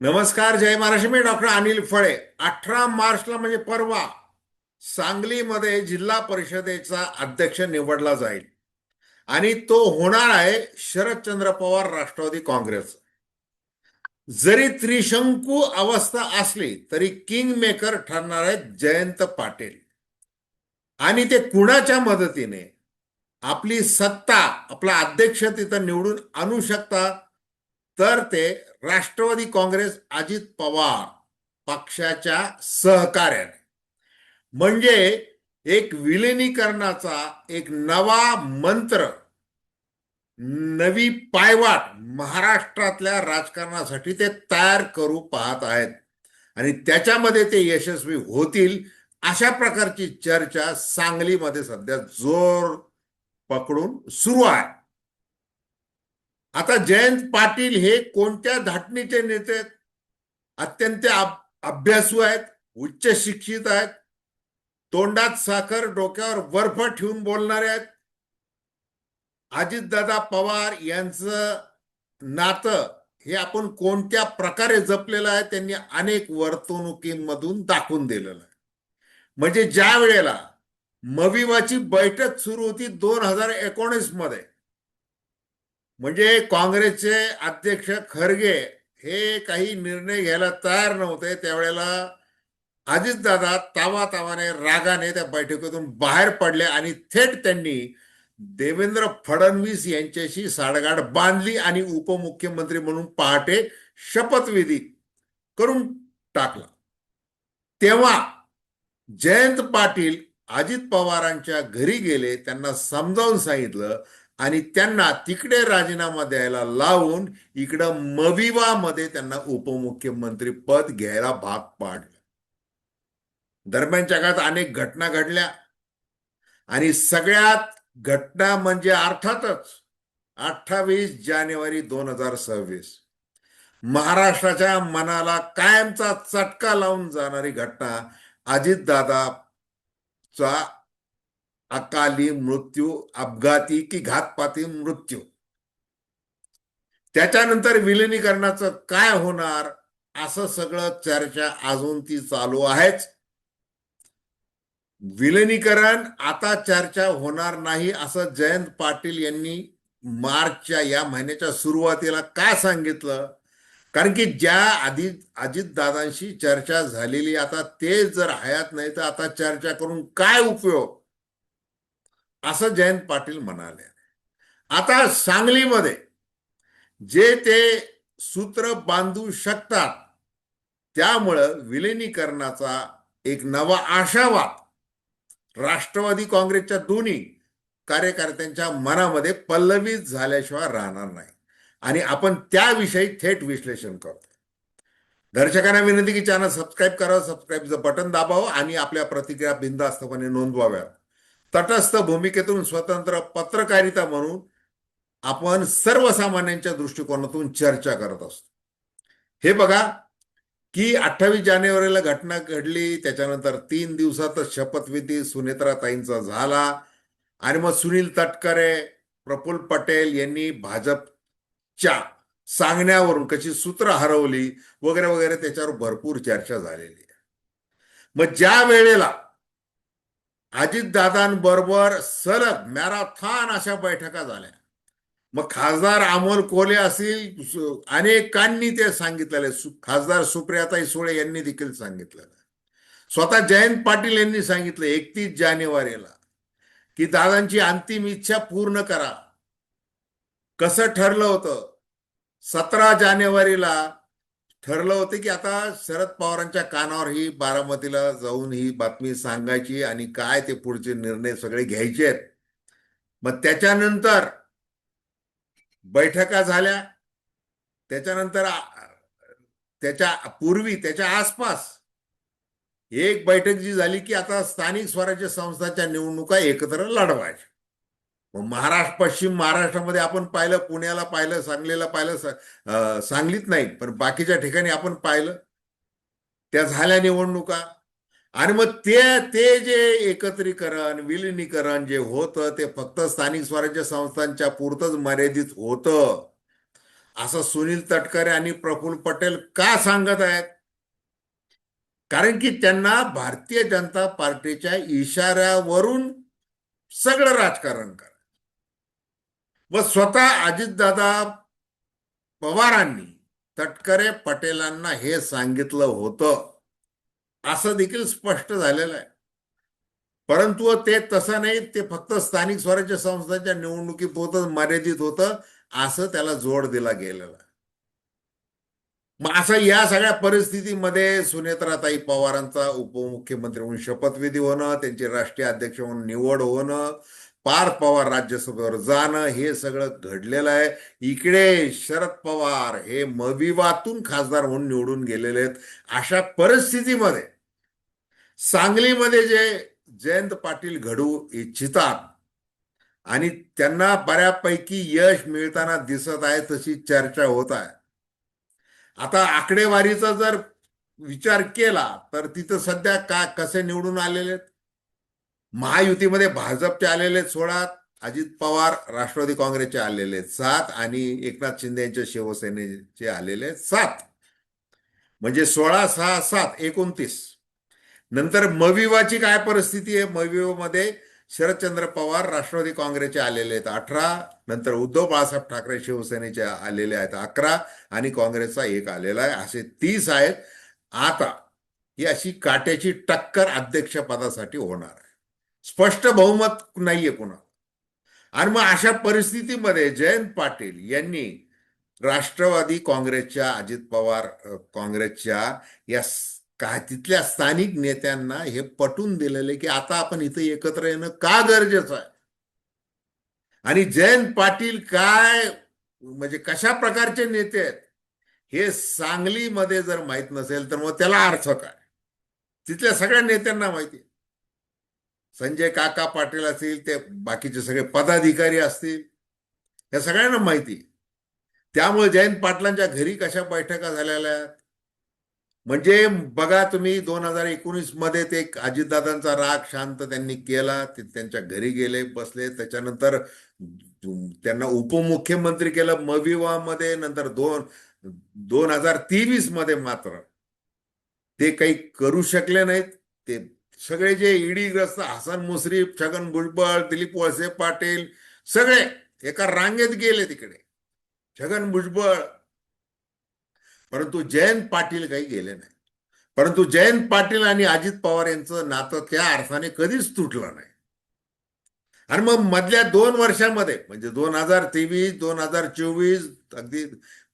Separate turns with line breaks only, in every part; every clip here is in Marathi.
नमस्कार, जय महाराष्ट्र. मी डॉक्टर अनिल फळे. 18 मार्चला म्हणजे परवा सांगलीमध्ये जिल्हा परिषदेचा अध्यक्ष निवडला जाईल आणि तो होणार आहे शरदचंद्र पवार राष्ट्रवादी काँग्रेस. जरी त्रिशंकू अवस्था असली तरी किंग मेकर ठरणार आहेत जयंत पाटील. आणि ते कुणाच्या मदतीने आपली सत्ता, आपला अध्यक्ष तिथं निवडून आणू शकतात, तर ते राष्ट्रवादी काँग्रेस अजित पवार पक्षाच्या सहकार्याने. म्हणजे एक विलिनीकरणाचा एक नवा मंत्र, नवी पायवाट महाराष्ट्रातल्या राजकारणासाठी ते तयार करू पाहत आहेत आणि त्याच्यामध्ये ते यशस्वी होतील अशा प्रकारची चर्चा सांगलीमध्ये सध्या जोर पकडून सुरू आहे. आता जयंत पाटील हे कोणत्या धाटणीचे नेते आहेत? अत्यंत अभ्यासू आहेत, उच्च शिक्षित आहेत, तोंडात साखर डोक्यावर बर्फ ठेवून बोलणारे आहेत. अजितदादा पवार यांचं नातं हे आपण कोणत्या प्रकारे जपलेलं आहे त्यांनी अनेक वर्तणुकींमधून दाखवून दिलेलं आहे. म्हणजे ज्या वेळेला मविवाची बैठक सुरू होती 2019 मध्ये, म्हणजे काँग्रेसचे अध्यक्ष खरगे हे काही निर्णय घ्यायला तयार नव्हते, त्यावेळेला अजितदादा तावातावाने रागाने त्या बैठकीतून बाहेर पडले आणि थेट त्यांनी देवेंद्र फडणवीस यांच्याशी साडगाठ बांधली आणि उपमुख्यमंत्री म्हणून पहाटे शपथविधी करून टाकला. तेव्हा जयंत पाटील अजित पवारांच्या घरी गेले, त्यांना समजावून सांगितलं आणि त्यांना तिकडे राजीनामा द्यायला लावून इकडं मविवामध्ये त्यांना उपमुख्यमंत्री पद घ्यायला भाग पाडलं. दरम्यानच्या काळात अनेक घटना घडल्या आणि सगळ्यात घटना म्हणजे अर्थातच 28 जानेवारी 2026 महाराष्ट्राच्या मनाला कायमचा चटका लावून जाणारी घटना, अजितदादाचा अकाली मृत्यू, अपघाती की घातपाती मृत्यू. त्याच्यानंतर विलिनीकरणाचं काय होणार असं सगळं चर्चा अजून ती चालू आहेच. विलिनीकरण आता चर्चा होणार नाही असं जयंत पाटील यांनी मार्चच्या या महिन्याच्या सुरुवातीला काय सांगितलं? कारण की ज्या आधी अजितदादांशी चर्चा झालेली, आता ते जर हयात नाही तर आता चर्चा करून काय उपयोग, असं जयंत पाटील म्हणाले. आता सांगलीमध्ये जे ते सूत्र बांधू शकतात, त्यामुळं विलिनीकरणाचा एक नवा आशावाद राष्ट्रवादी काँग्रेसच्या दोन्ही कार्यकर्त्यांच्या मनामध्ये पल्लवित झाल्याशिवाय राहणार नाही आणि आपण त्याविषयी थेट विश्लेषण करतो. दर्शकांना विनंती की चॅनल सबस्क्राईब करावं, सबस्क्राईबचं बटन दाबावं आणि आपल्या प्रतिक्रिया बिनधास्तपणे नोंदवाव्यात. तटस्थ भूमिकेतून स्वतंत्र पत्रकारिता म्हणून आपण सर्वसामान्यांच्या दृष्टिकोनातून चर्चा करत असतो. हे बघा की 28 जानेवारीला घटना घडली, त्याच्यानंतर 3 दिवसातच शपथविधी सुनेत्राताईंचा झाला आणि मग सुनील तटकरे, प्रफुल्ल पटेल यांनी भाजपच्या सांगण्यावरून कशी सूत्र हरवली वगैरे वगैरे त्याच्यावर भरपूर चर्चा झालेली आहे. मग ज्या वेळेला अजितदादांबरोबर सलग मॅराथॉन अशा बैठका झाल्या, मग खासदार अमोल कोल्हे असतील, अनेकांनी ते सांगितलेले, खासदार सुप्रियाताई सुळे यांनी देखील सांगितलेलं, स्वतः जयंत पाटील यांनी सांगितलं 31 जानेवारीला की दादांची अंतिम इच्छा पूर्ण करा. कसं ठरलं होतं? 17 जानेवारीला ठरलं होतं की आता शरद पवारांच्या कानावर ही बारामतीला जाऊन ही बातमी सांगायची आणि काय ते पुढचे निर्णय सगळे घ्यायचे आहेत. मग त्याच्यानंतर बैठका झाल्या, त्याच्यानंतर त्याच्या पूर्वी त्याच्या आसपास एक बैठक जी झाली की आता स्थानिक स्वराज्य संस्थांच्या निवडणुका एकत्र लढवायच्या. महाराष्ट्र, पश्चिम महाराष्ट्रामध्ये आपण पाहिलं, पुण्याला पाहिलं, सांगलीला पाहिलं, सांगलीत नाही पण बाकीच्या ठिकाणी आपण पाहिलं, त्या झाल्या निवडणुका. आणि मग ते जे एकत्रीकरण, विलिनीकरण जे होतं ते फक्त स्थानिक स्वराज्य संस्थांच्या पुरतच मर्यादित होतं. असं सुनील तटकरे आणि प्रफुल्ल पटेल का सांगत आहेत? कारण की त्यांना भारतीय जनता पार्टीच्या इशाऱ्यावरून सगळं राजकारण करा. व स्वतः अजितदादा पवारांनी तटकरे पटेलांना हे सांगितलं होतं असं देखील स्पष्ट झालेलं आहे. परंतु ते तसं नाही, ते फक्त स्थानिक स्वराज्य संस्थांच्या निवडणुकीपुरतं मर्यादित होतं, असं त्याला जोड दिला गेलेला आहे. मग असं या सगळ्या परिस्थितीमध्ये सुनेत्राताई पवारांचा उपमुख्यमंत्री म्हणून शपथविधी होणं, त्यांचे राष्ट्रीय अध्यक्ष म्हणून निवड होणं, पार्थ पवार राज्यसभेवर जाणं, हे सगळं घडलेलं आहे. इकडे शरद पवार हे मविवातून खासदार म्हणून निवडून गेलेले आहेत. अशा परिस्थितीमध्ये सांगलीमध्ये जे जयंत पाटील घडू इच्छितात आणि त्यांना बऱ्यापैकी यश मिळताना दिसत आहे, तशी चर्चा होत आहे. आता आकडेवारीचा जर विचार केला तर तिथं सध्या कसे निवडून आलेले आहेत? महायुतीमध्ये भाजपचे आलेले 16, अजित पवार राष्ट्रवादी काँग्रेसचे आलेले 7 आणि एकनाथ शिंदे यांच्या शिवसेनेचे आलेले 7. म्हणजे 16, 6, 7, 29. नंतर मविवाची काय परिस्थिती आहे? मविवामध्ये शरदचंद्र पवार राष्ट्रवादी काँग्रेसचे आलेले आहेत 18, नंतर उद्धव बाळासाहेब ठाकरे शिवसेनेचे आलेले आहेत 11 आणि काँग्रेसचा 1 आलेला आहे, असे 30 आहेत. आता ही अशी काट्याची टक्कर अध्यक्षपदासाठी होणार आहे. स्पष्ट बहुमत नाहीये कुणा. आणि मग अशा परिस्थितीमध्ये जयंत पाटील यांनी राष्ट्रवादी काँग्रेसच्या, अजित पवार काँग्रेसच्या या काय तिथल्या स्थानिक नेत्यांना हे पटवून दिलेले की आता आपण इथं एकत्र येणं का गरजेचं आहे. आणि जयंत पाटील काय म्हणजे कशा प्रकारचे नेते आहेत हे सांगलीमध्ये जर माहित नसेल तर मग त्याला अर्थ काय? तिथल्या सगळ्या नेत्यांना माहिती आहे. संजय काका पाटील असतील, ते बाकीचे सगळे पदाधिकारी असतील, या सगळ्यांना माहिती आहे. त्यामुळे जयंत पाटलांच्या घरी कशा बैठका झालेल्या आहेत म्हणजे बघा तुम्ही, 2019 मध्ये ते अजितदादांचा राग शांत त्यांनी केला, ते त्यांच्या घरी गेले, बसले. त्याच्यानंतर त्यांना उपमुख्यमंत्री केलं मविवामध्ये. नंतर 2023 मध्ये मात्र ते काही करू शकले नाहीत. ते सगळे जे ईडीग्रस्त हसन मुश्रीफ, छगन भुजबळ, दिलीप वळसे पाटील सगळे एका रांगेत गेले तिकडे, छगन भुजबळ. परंतु जयंत पाटील काही गेले नाही. परंतु जयंत पाटील आणि अजित पवार यांचं नातं त्या अर्थाने कधीच तुटलं नाही. आणि मग मधल्या 2 वर्षामध्ये म्हणजे 2023, 2024 अगदी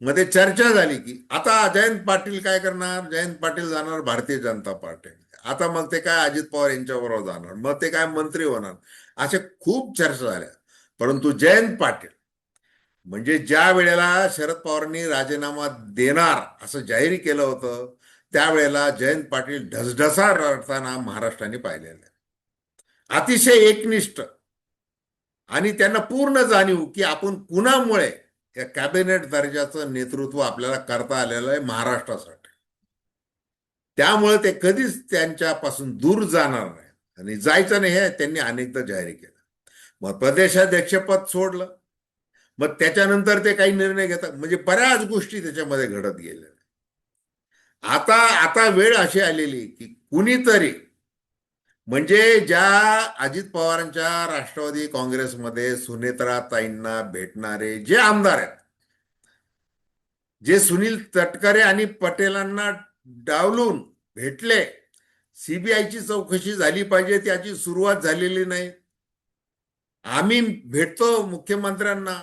मध्ये चर्चा झाली की आता जयंत पाटील काय करणार? जयंत पाटील जाणार भारतीय जनता पार्टी. आता मग ते काय अजित पवार यांच्याबरोबर जाणार, मग ते काय मंत्री होणार, अशा खूप चर्चा झाल्या. परंतु जयंत पाटील म्हणजे ज्या वेळेला शरद पवारांनी राजीनामा देणार असं जाहीर केलं होतं, त्यावेळेला जयंत पाटील ढसढसा रडताना महाराष्ट्राने पाहिलेलं आहे. अतिशय एकनिष्ठ आणि त्यांना पूर्ण जाणीव की आपण कुणामुळे या कॅबिनेट दर्जाचं नेतृत्व आपल्याला करता आलेलं आहे महाराष्ट्रासाठी. त्यामुळे ते कधीच त्यांच्यापासून दूर जाणार नाही आणि जायचं नाही हे त्यांनी अनेकदा जाहीर केलं. मग प्रदेशाध्यक्षपद सोडलं, मग त्याच्यानंतर ते काही निर्णय घेतात, म्हणजे बऱ्याच गोष्टी त्याच्यामध्ये घडत गेल्या. आता आता वेळ अशी आलेली की कुणीतरी म्हणजे ज्या अजित पवारांच्या राष्ट्रवादी काँग्रेसमध्ये सुनेत्राताईंना भेटणारे जे आमदार आहेत, जे सुनील तटकरे आणि पटेलांना डावलून भेटले, सीबीआयची चौकशी झाली पाहिजे त्याची सुरुवात झालेली नाही. आम्ही भेटतो मुख्यमंत्र्यांना,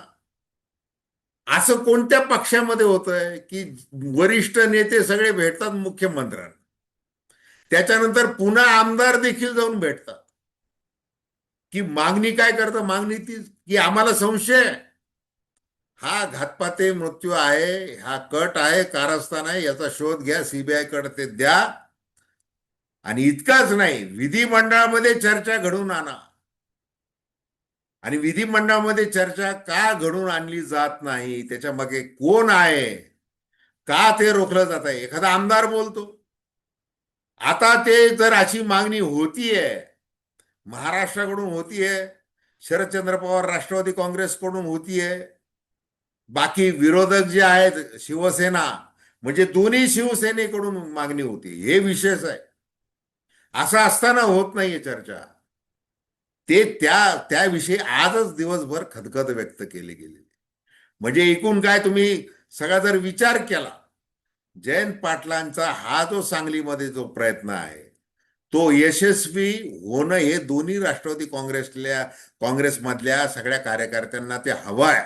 असं कोणत्या पक्षामध्ये होतंय की वरिष्ठ नेते सगळे भेटतात मुख्यमंत्र्यांना, त्याच्यानंतर पुन्हा आमदार देखील जाऊन भेटतात? की मागणी काय करतं? मागणी ती की आम्हाला संशय हा घातपाती मृत्यू आहे, हा कट आहे, कारस्थान आहे, याचा शोध घ्या, सीबीआय कडे ते द्या. आणि इतकाच नाही, विधिमंडळामध्ये चर्चा घडवून आणा. आणि विधिमंडळामध्ये चर्चा का घडून आणली जात नाही, त्याच्या मागे कोण आहे, का ते रोखलं जात आहे? एखादा आमदार बोलतो. आता ते जर अशी मागणी होतीये, महाराष्ट्राकडून होतीये, शरदचंद्र पवार राष्ट्रवादी काँग्रेसकडून होतीये, बाकी विरोधक जे आहेत शिवसेना, म्हणजे दोन्ही शिवसेनेकडून मागणी होती. हे विशेष आहे. असं असताना होत नाहीये चर्चा. ते त्याविषयी आजच दिवसभर खदखद व्यक्त केली गेली. म्हणजे एकूण काय, तुम्ही सगळा जर विचार केला, जयंत पाटलांचा हा जो सांगलीमध्ये जो प्रयत्न आहे तो यशस्वी होणं, हे दोन्ही राष्ट्रवादी काँग्रेसमधल्या सगळ्या कार्यकर्त्यांना ते हवं आहे.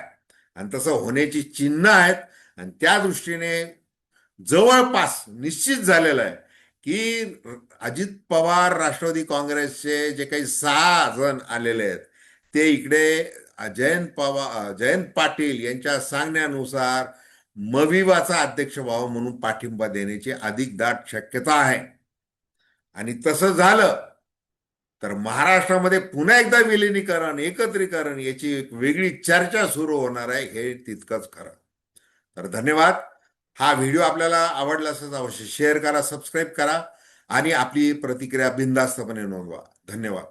आणि तसं होण्याची चिन्ह आहेत. आणि त्या दृष्टीने जवळपास निश्चित झालेलं आहे की अजित पवार राष्ट्रवादी काँग्रेसचे जे काही 6 जण आलेले आहेत ते इकडे जयंत पाटील यांच्या सांगण्यानुसार मविवाचा अध्यक्ष व्हावा म्हणून पाठिंबा देण्याची अधिक दाट शक्यता आहे. आणि तसं झालं तर महाराष्ट्रामध्ये पुन्हा एकदा विलिनीकरण, एकत्रीकरण याची एक वेगळी चर्चा सुरू होणार आहे, हे तितकंच खरं. तर धन्यवाद. हा व्हिडिओ आपल्याला आवडला असेल तर अवश्य शेअर करा, सबस्क्राईब करा आणि आपली प्रतिक्रिया बिनधास्तपणे नोंदवा. धन्यवाद.